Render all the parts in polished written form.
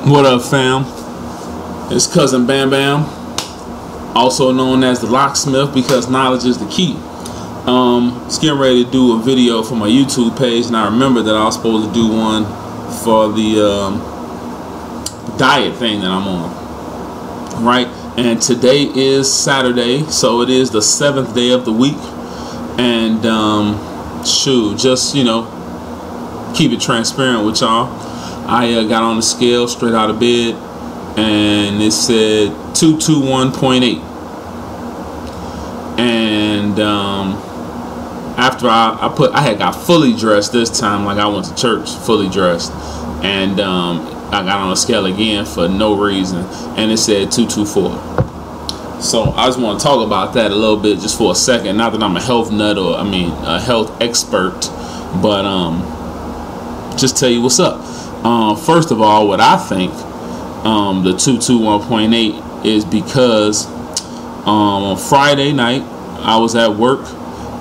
What up, fam? It's Cousin Bam Bam, also known as the Locksmith, because knowledge is the key. Just getting ready to do a video for my YouTube page, and I remember that I was supposed to do one for the diet thing that I'm on, right? And today is Saturday, so it is the 7th day of the week, and shoot, just keep it transparent with y'all. I got on the scale straight out of bed, and it said 221.8. And after I had got fully dressed this time, like I went to church fully dressed, and I got on the scale again for no reason, and it said 224. So I just want to talk about that a little bit, just for a second. Not that I'm a health nut or a health expert, but just tell you what's up. First of all, what I think the 221.8 is because on Friday night I was at work,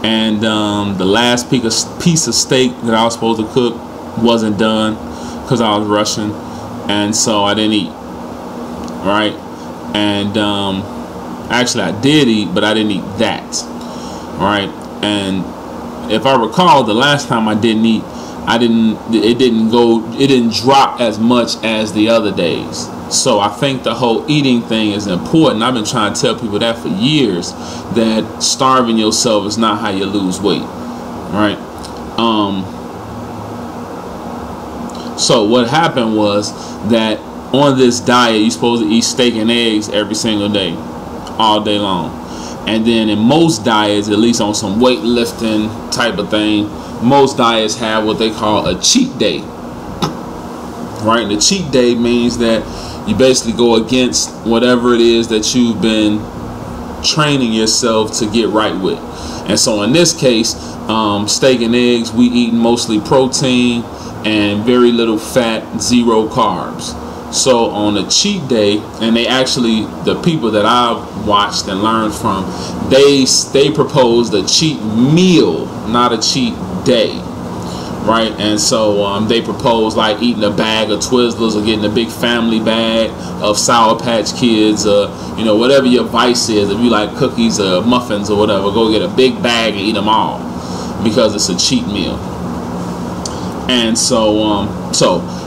and the last piece of steak that I was supposed to cook wasn't done because I was rushing, and so I didn't eat, right? And actually I did eat, but I didn't eat that, right? And if I recall, the last time I didn't eat, it didn't drop as much as the other days. So I think the whole eating thing is important. I've been trying to tell people that for years, that starving yourself is not how you lose weight, right? So what happened was that on this diet, you're supposed to eat steak and eggs every single day, all day long. And then in most diets, at least on some weightlifting type of thing, most diets have what they call a cheat day, right? And the cheat day means that you basically go against whatever it is that you've been training yourself to get right with. And so in this case, steak and eggs, we eat mostly protein and very little fat, zero carbs. So on a cheat day, and the people that I've watched and learned from, they proposed a cheat meal, not a cheat day, right? And so they propose like eating a bag of Twizzlers or getting a big family bag of Sour Patch Kids, whatever your vice is. If you like cookies or muffins or whatever, go get a big bag and eat them all, because it's a cheat meal. And so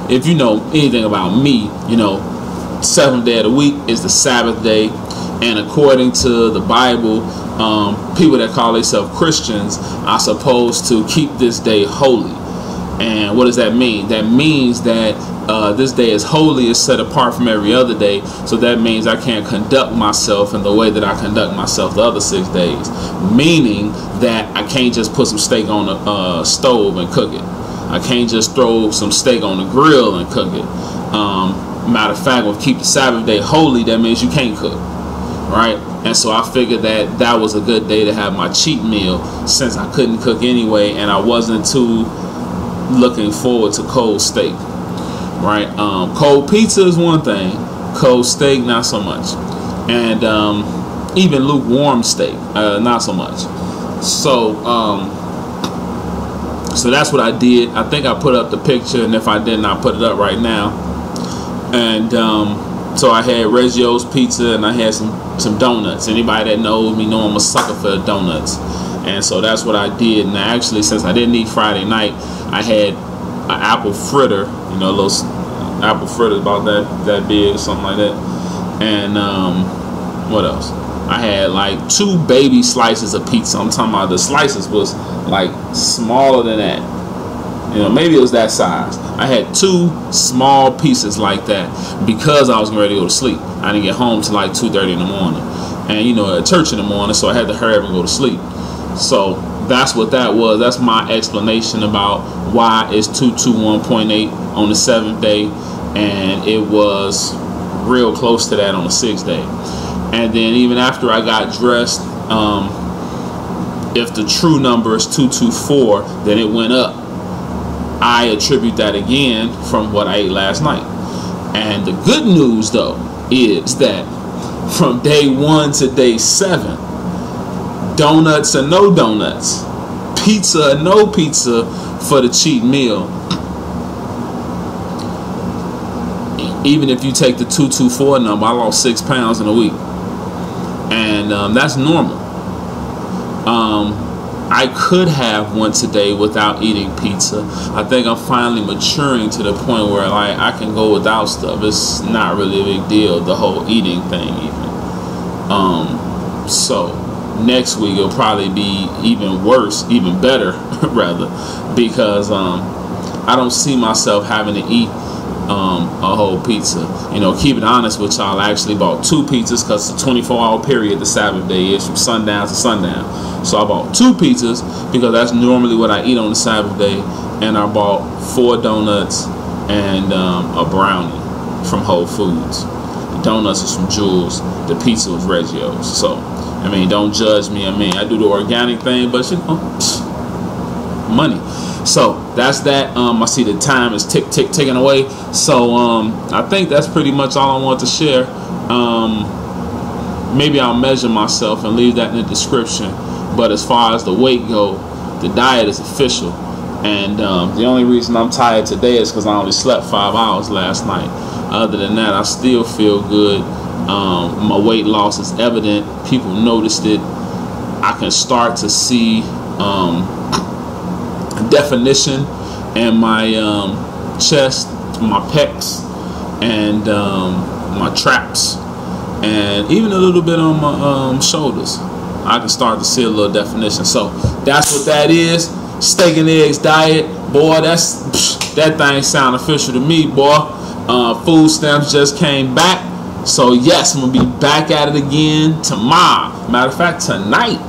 if you know anything about me, 7th day of the week is the Sabbath day, and according to the Bible, people that call themselves Christians are supposed to keep this day holy. And what does that mean? That means that this day is holy, is set apart from every other day. So that means I can't conduct myself in the way that I conduct myself the other 6 days. Meaning that I can't just put some steak on the stove and cook it. I can't just throw some steak on the grill and cook it. Matter of fact, if keep the Sabbath day holy, that means you can't cook, right? And so I figured that that was a good day to have my cheat meal, since I couldn't cook anyway, and I wasn't too looking forward to cold steak, right? Cold pizza is one thing, cold steak not so much, and even lukewarm steak not so much. So that's what I did. I think I put up the picture, and if I didn't, I'll put it up right now. And so I had Reggio's pizza, and I had some donuts. Anybody that knows me know I'm a sucker for donuts. And so that's what I did. And actually, since I didn't eat Friday night, I had an apple fritter, a little apple fritter about that big or something like that. And what else? I had like 2 baby slices of pizza. I'm talking about the slices was like smaller than that. Maybe it was that size. I had 2 small pieces like that because I was ready to go to sleep. I didn't get home till like 2:30 in the morning, and at church in the morning, so I had to hurry up and go to sleep. So that's what that was. That's my explanation about why it's 221.8 on the 7th day, and it was real close to that on the 6th day. And then even after I got dressed, if the true number is 224, then it went up. I attribute that again from what I ate last night. And the good news, though, is that from day 1 to day 7, donuts or no donuts, pizza or no pizza for the cheat meal, even if you take the 224 number, I lost 6 pounds in a week, and that's normal. I could have went today without eating pizza. I think I'm finally maturing to the point where like I can go without stuff. It's not really a big deal, the whole eating thing even. So next week it'll probably be even worse, even better rather, because I don't see myself having to eat a whole pizza. You know, keep it honest with y'all, I actually bought 2 pizzas because it's a 24-hour period the Sabbath day is, from sundown to sundown. So I bought 2 pizzas because that's normally what I eat on the Sabbath day, and I bought 4 donuts and a brownie from Whole Foods. The donuts is from Jules, the pizza was Reggio's. So I mean, don't judge me. I mean, I do the organic thing, but you know, money. So that's that. I see the time is ticking away. So I think that's pretty much all I want to share. Maybe I'll measure myself and leave that in the description. But as far as the weight go, the diet is official. And the only reason I'm tired today is because I only slept 5 hours last night. Other than that, I still feel good. My weight loss is evident. People noticed it. I can start to see definition in my chest, my pecs, and my traps, and even a little bit on my shoulders. I can start to see a little definition. So that's what that is. Steak and eggs diet, boy. That thing sound official to me, boy. Food stamps just came back, so yes, I'm gonna be back at it again tomorrow. Matter of fact, tonight,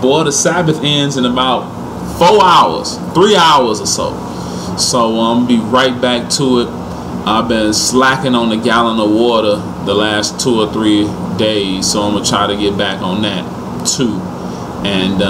boy. The Sabbath ends in about 4 hours, 3 hours or so. So I'm gonna be right back to it. I've been slacking on a gallon of water the last 2 or 3 days, so I'm gonna try to get back on that too. And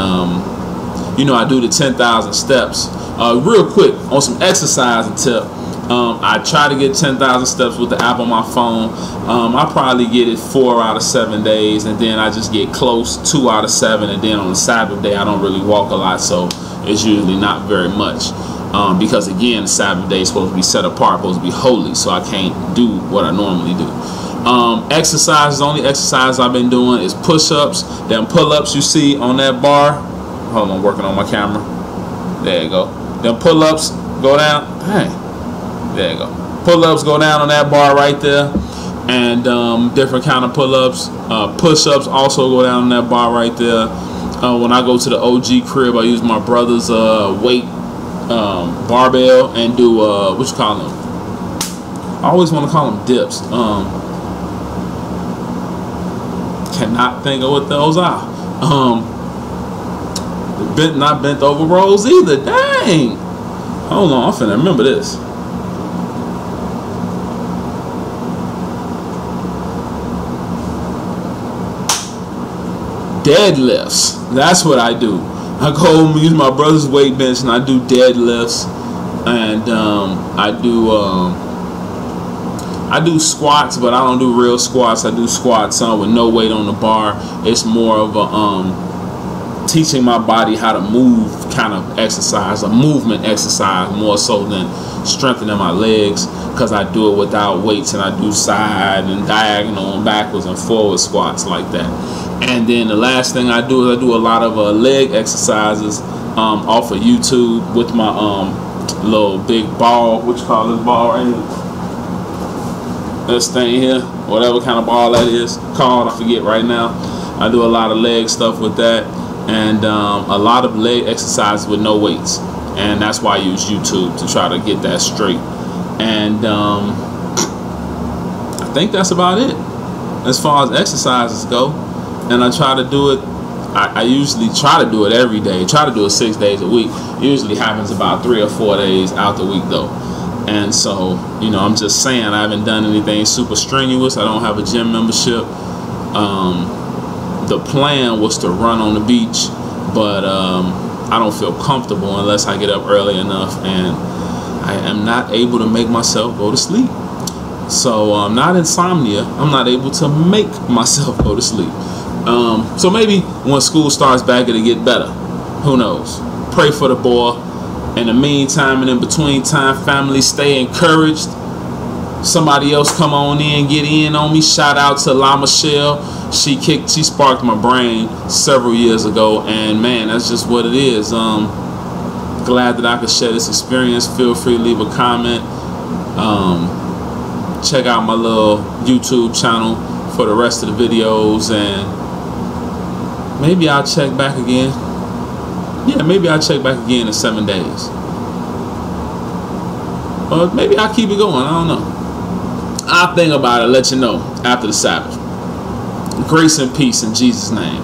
you know, I do the 10,000 steps. Real quick on some exercise tip. I try to get 10,000 steps with the app on my phone. I probably get it 4 out of 7 days, and then I just get close 2 out of 7, and then on the Sabbath day I don't really walk a lot, so it's usually not very much. Because again, the Sabbath day is supposed to be set apart, supposed to be holy, so I can't do what I normally do. Exercise, the only exercise I've been doing is push-ups. Them pull-ups you see on that bar. Hold on, I'm working on my camera. There you go. Them pull-ups go down. Hey, there you go. Pull-ups go down on that bar right there, and different kind of pull-ups. Push-ups also go down on that bar right there. When I go to the OG crib, I use my brother's weight barbell and do what you call them? I always want to call them dips. Cannot think of what those are. Not bent over rolls either. Dang. Hold on, I'm finna remember this. Deadlifts. That's what I do. I go use my brother's weight bench and I do deadlifts, and I do squats, but I don't do real squats. I do squats with no weight on the bar. It's more of a teaching my body how to move kind of exercise, a movement exercise, more so than strengthening my legs, because I do it without weights, and I do side and diagonal and backwards and forward squats like that. And then the last thing I do is I do a lot of leg exercises off of YouTube with my little big ball. What you call this ball right here? This thing here, whatever kind of ball that is called, I forget right now. I do a lot of leg stuff with that, and a lot of leg exercises with no weights, and that's why I use YouTube to try to get that straight. And I think that's about it as far as exercises go. And I try to do it, I usually try to do it every day. Try to do it 6 days a week. Usually happens about 3 or 4 days out the week though. And so, you know, I'm just saying, I haven't done anything super strenuous. I don't have a gym membership. The plan was to run on the beach, but I don't feel comfortable unless I get up early enough, and I am not able to make myself go to sleep. So not insomnia, I'm not able to make myself go to sleep. So maybe when school starts back it'll get better. Who knows? Pray for the boy. In the meantime and in between time, family, stay encouraged, somebody else come on in, get in on me. Shout out to La Michelle. She sparked my brain several years ago, and man, that's just what it is. Glad that I could share this experience. Feel free to leave a comment. Check out my little YouTube channel for the rest of the videos, and maybe I'll check back again. Yeah, maybe I'll check back again in 7 days. Or maybe I'll keep it going. I don't know. I'll think about it, let you know after the Sabbath. Grace and peace in Jesus' name.